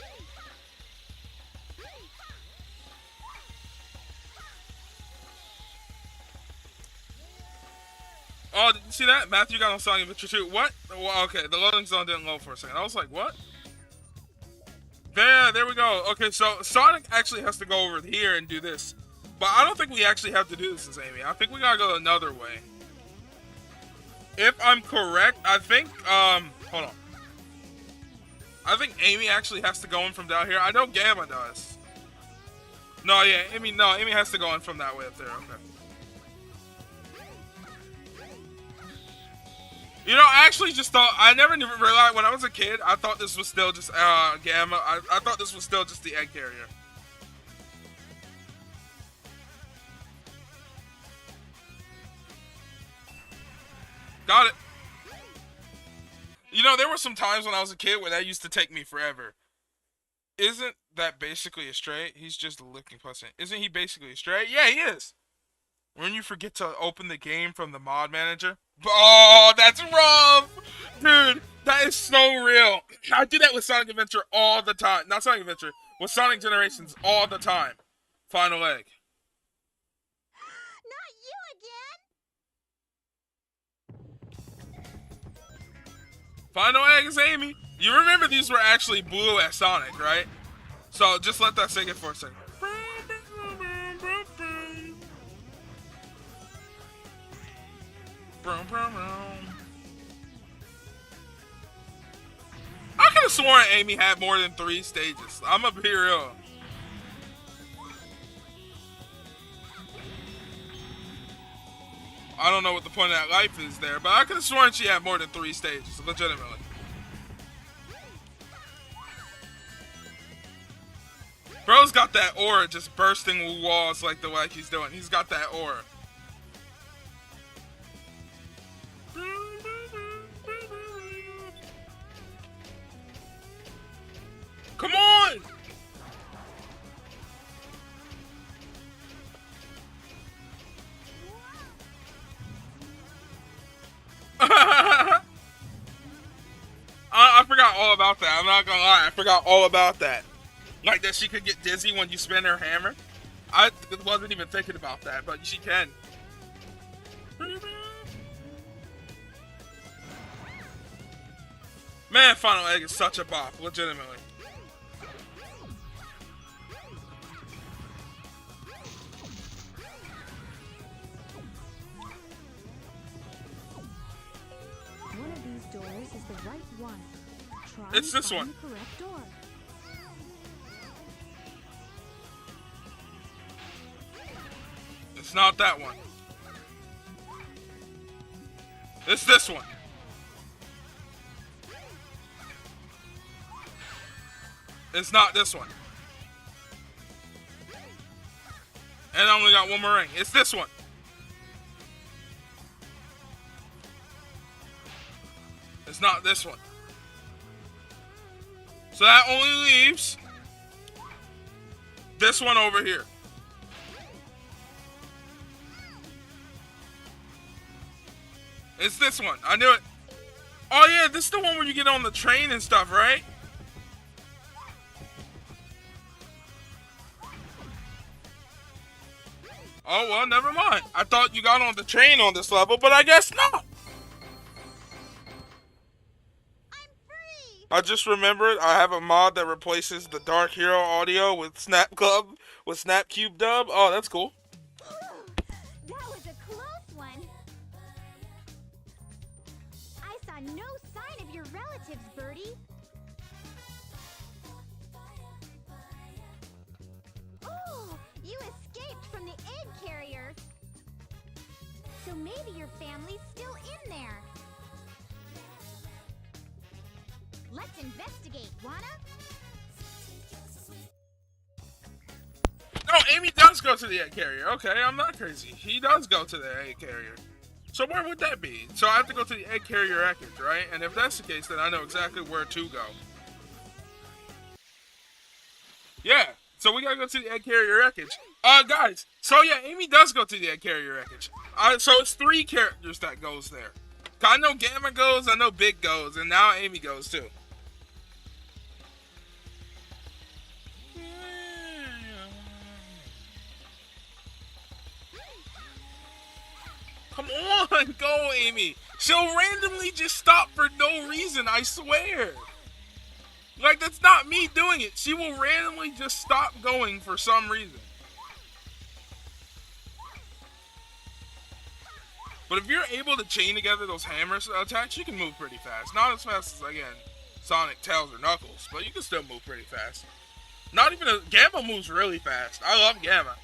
Oh, did you see that? Matthew got on Sonic Adventure 2. What? Well, okay, the loading zone didn't load for a second. I was like, what? There we go. Okay, so Sonic actually has to go over here and do this. But I don't think we actually have to do this as Amy. I think we gotta go another way. If I'm correct, I think, hold on. I think Amy actually has to go in from down here. I know Gamma does. No, yeah, Amy has to go in from that way up there. Okay. You know, I actually just thought, I never realized, when I was a kid, I thought this was still just, Gamma. I thought this was still just the egg carrier. Got it. You know, there were some times when I was a kid where that used to take me forever. Isn't that basically a stray? He's just looking pussy. Isn't he basically a stray? Yeah, he is. When you forget to open the game from the mod manager. Oh, that's rough! Dude, that is so real. I do that with Sonic Adventure all the time. Not Sonic Adventure, with Sonic Generations all the time. Final egg. Not you again! Final egg is Amy. You remember these were actually blue at Sonic, right? So just let that sink in for a second. I could have sworn Amy had more than 3 stages. I'm gonna be real. I don't know what the point of that life is there, but I could have sworn she had more than 3 stages, legitimately. Bro's got that aura just bursting walls like he's doing. He's got that aura. Come on! I forgot all about that. I'm not gonna lie. I forgot all about that. Like that she could get dizzy when you spin her hammer. I wasn't even thinking about that, but she can. Man, Final Egg is such a bop, legitimately. One of these doors is the right one. Try It's and this find one. the correct door. It's not that one. It's this one. It's not this one. And I only got one more ring. It's this one. It's not this one. So that only leaves this one over here. It's this one. I knew it. Oh yeah, this is the one where you get on the train and stuff, right? Oh, well, never mind. I thought you got on the train on this level, but I guess not. I'm free! I just remembered I have a mod that replaces the Dark Hero audio with Snap Cube dub. Oh, that's cool. That was a close one. I saw no sign of your relatives, Birdie. Oh, you escaped from the egg carrier. So maybe your family's still in there. Let's investigate, wanna? No, Amy does go to the egg carrier. Okay, I'm not crazy. He does go to the egg carrier. So where would that be? So I have to go to the egg carrier wreckage, right? And if that's the case, then I know exactly where to go. Yeah, so we gotta go to the egg carrier wreckage. Guys, so yeah, Amy does go to the egg carrier wreckage. So it's 3 characters that goes there. I know Gamma goes, I know Big goes, and now Amy goes too. Come on, go, Amy. She'll randomly just stop for no reason, I swear. Like, that's not me doing it. She will randomly just stop going for some reason. But if you're able to chain together those hammer attacks, you can move pretty fast. Not as fast as, again, Sonic, Tails, or Knuckles, but you can still move pretty fast. Not even Gamma moves really fast. I love Gamma.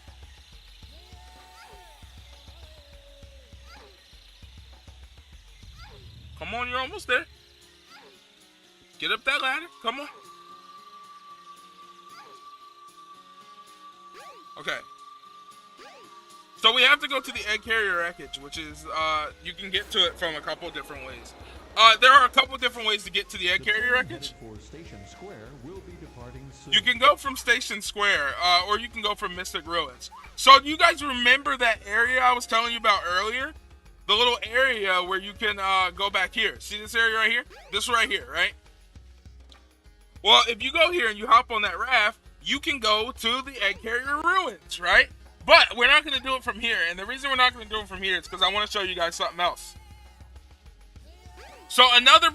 Come on, you're almost there. Get up that ladder. Come on. Okay. So we have to go to the egg carrier wreckage, which is, you can get to it from a couple different ways. There are a couple different ways to get to the egg carrier wreckage. For Station Square will be departing soon. You can go from Station Square, or you can go from Mystic Ruins. So do you guys remember that area I was telling you about earlier? The little area where you can go back here. See this area right here? This right here, right? Well, if you go here and you hop on that raft, you can go to the egg carrier ruins, right? But we're not going to do it from here. And the reason we're not going to do it from here is because I want to show you guys something else. So another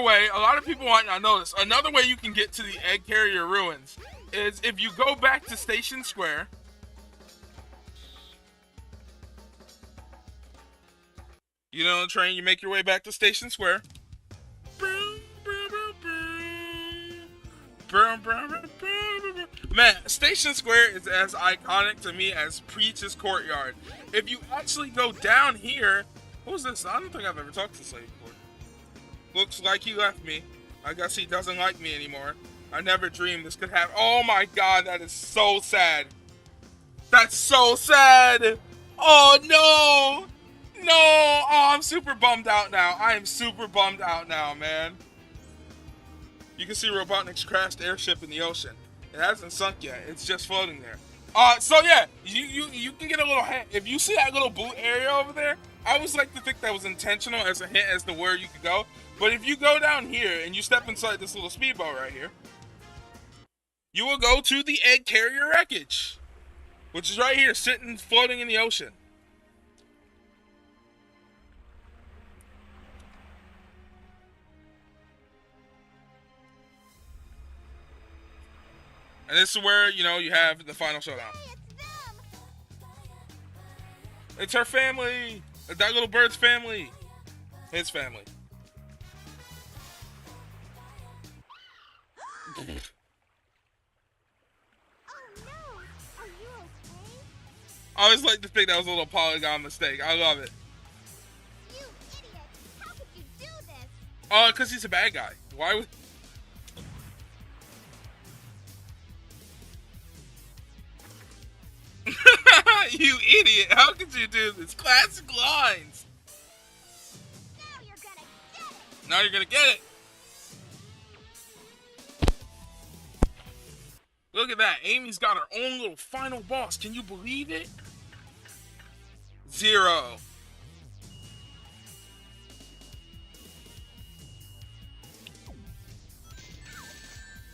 way, a lot of people might not know this, another way you can get to the egg carrier ruins is if you go back to Station Square. You know the train, you make your way back to Station Square. Man, Station Square is as iconic to me as Peach's Courtyard. If you actually go down here, who's this? I don't think I've ever talked to this lady before. Looks like he left me. I guess he doesn't like me anymore. I never dreamed this could happen. Oh my god, that is so sad. That's so sad. Oh no. No. Oh, I'm super bummed out now. I am super bummed out now, man. You can see Robotnik's crashed airship in the ocean. It hasn't sunk yet. It's just floating there. So yeah, you can get a little hint. If you see that little boot area over there, I always like to think that was intentional as a hint as to where you could go. But if you go down here and you step inside this little speedboat right here, you will go to the egg carrier wreckage, which is right here, sitting, floating in the ocean. And this is where, you know, you have the final showdown. Hey, it's them! It's her family! That little bird's family! His family. Oh no! Are you okay? I always like to think that was a little polygon mistake. I love it. You idiot! How could you do this? Because he's a bad guy. Why would... You idiot! How could you do this? Classic lines! Now you're gonna get it! Now you're gonna get it! Look at that. Amy's got her own little final boss. Can you believe it? 0.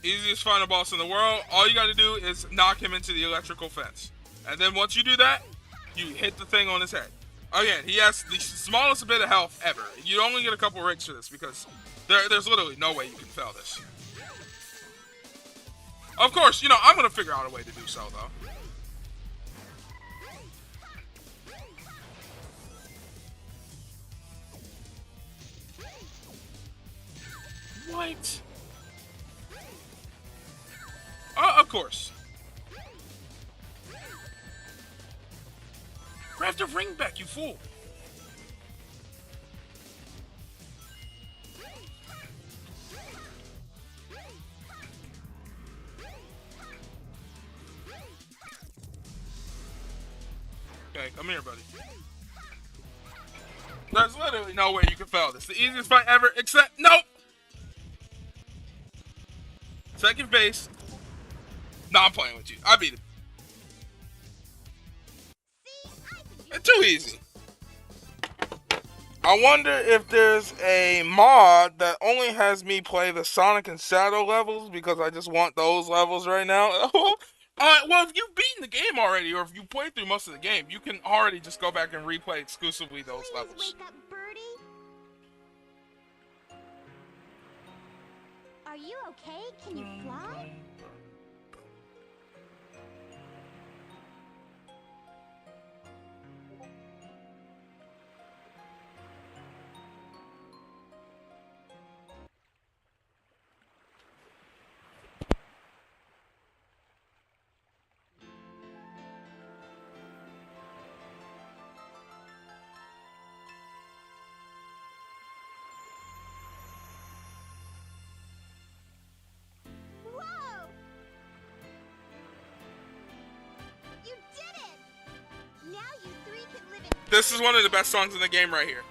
Easiest final boss in the world. All you gotta do is knock him into the electrical fence. And then once you do that, You hit the thing on his head. Again, he has the smallest bit of health ever. You only get a couple rings for this because there's literally no way you can fail this. Of course, I'm going to figure out a way to do so, though. What? Of course. Grab the ring back, you fool. Okay, come here, buddy. There's literally no way you can fail this. The easiest fight ever, except... Nope! Second base. Nah, I'm playing with you. I beat him. It's too easy. I wonder if there's a mod that only has me play the Sonic and Shadow levels because I just want those levels right now. Well, if you've beaten the game already, or if you played through most of the game, you can already just go back and replay exclusively those levels. Wake up, Birdie. Are you okay? Can you fly? Whoa! You did it! Now you three can live in... This is one of the best songs in the game right here.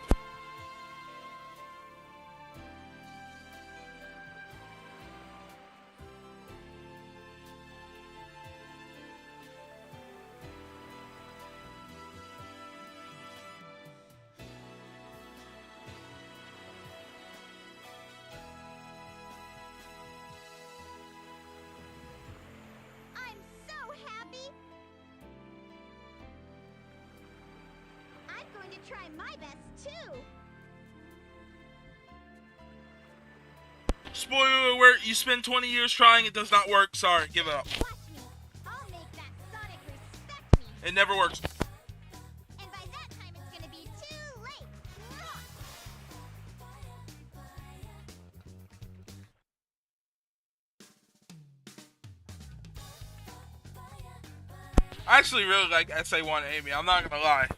I'm so happy! I'm going to try my best, too! Spoiler alert, you spend 20 years trying, it does not work. Sorry, give it up. Watch me! I'll make that Sonic respect me! It never works. And by that time, it's gonna be too late! I actually really like SA1 Amy, I'm not gonna lie.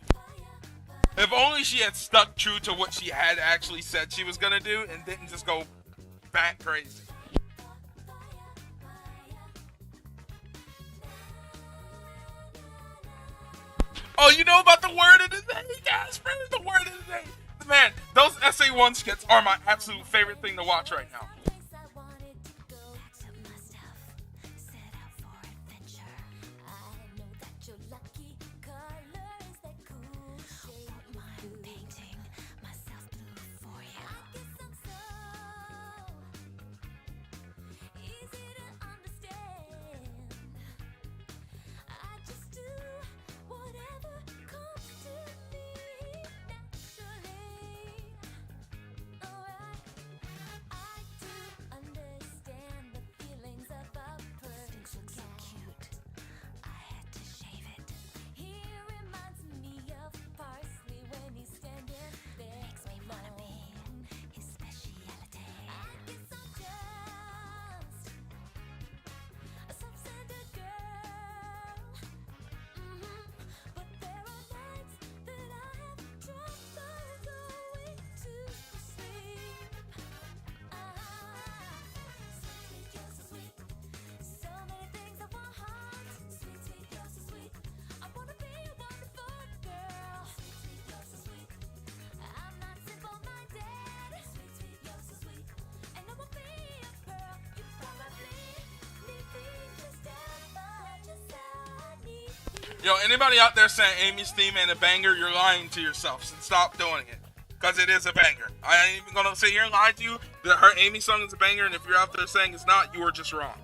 If only she had stuck true to what she had actually said she was gonna do and didn't just go bat crazy. Oh, you know about the word of the day? Jasper, the word of the day. Man, those SA1 skits are my absolute favorite thing to watch right now. Yo, anybody out there saying Amy's theme ain't a banger, you're lying to yourselves and stop doing it. Because it is a banger. I ain't even gonna sit here and lie to you that her Amy song is a banger, and if you're out there saying it's not, you are just wrong.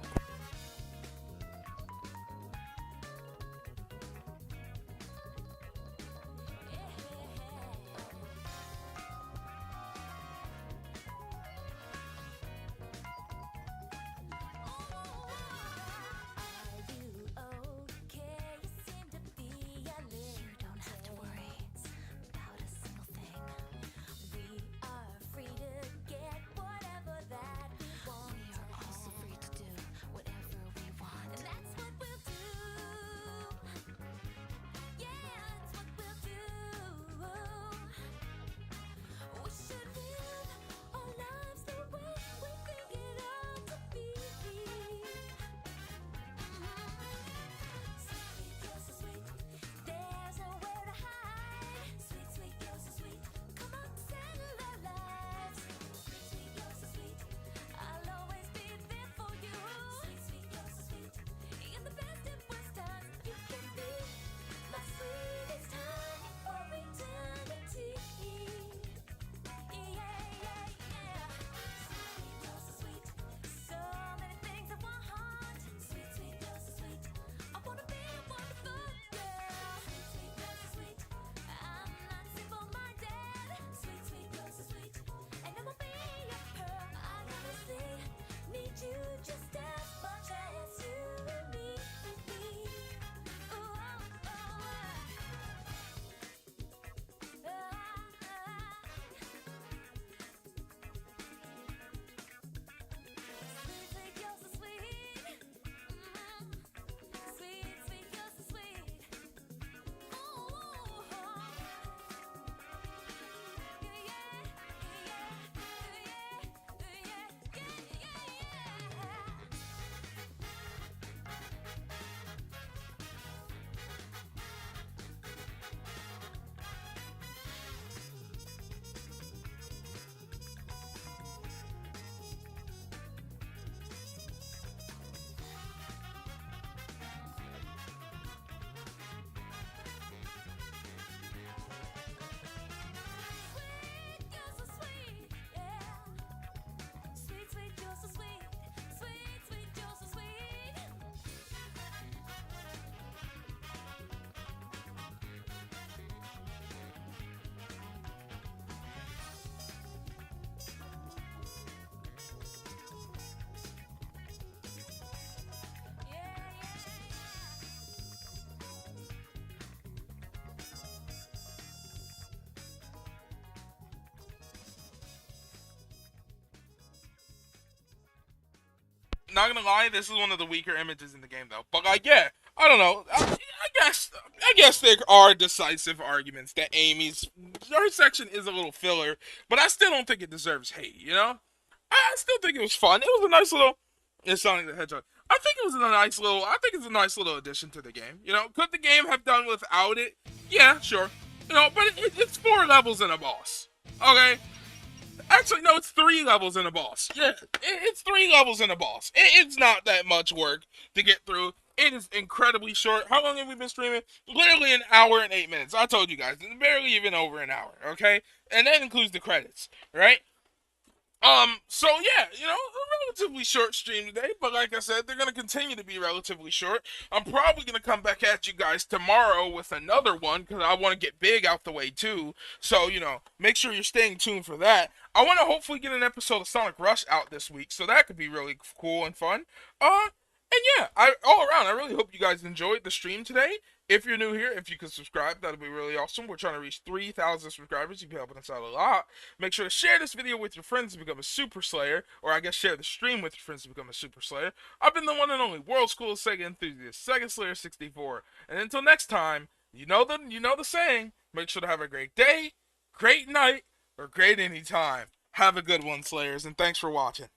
not gonna lie, this is one of the weaker images in the game, though. But like, yeah, I don't know. I guess there are decisive arguments that Amy's her section is a little filler, but I still don't think it deserves hate. You know, I still think it was fun. It was a nice little. It's Sonic the Hedgehog. I think it was a nice little. I think it's a nice little addition to the game. You know, could the game have done without it? Yeah, sure. You know, but it's 4 levels and a boss. Okay. Actually, no, it's 3 levels and a boss. Yeah, it's 3 levels and a boss. It's not that much work to get through. It is incredibly short. How long have we been streaming? Literally an hour and 8 minutes. I told you guys, it's barely even over an hour, okay? And that includes the credits, right? So yeah, you know, a relatively short stream today, but like I said, they're gonna continue to be relatively short. I'm probably gonna come back at you guys tomorrow with another one, because I want to get big out the way too. So, you know, make sure you're staying tuned for that. I want to hopefully get an episode of Sonic Rush out this week, so that could be really cool and fun. And yeah, all around, I really hope you guys enjoyed the stream today. If you're new here, if you could subscribe, that'd be really awesome. We're trying to reach 3,000 subscribers. You'd be helping us out a lot. Make sure to share this video with your friends to become a Super Slayer, or I guess share the stream with your friends to become a Super Slayer. I've been the one and only World's Coolest Sega Enthusiast, Sega Slayer 64. And until next time, you know the saying. Make sure to have a great day, great night, or great anytime. Have a good one, Slayers, and thanks for watching.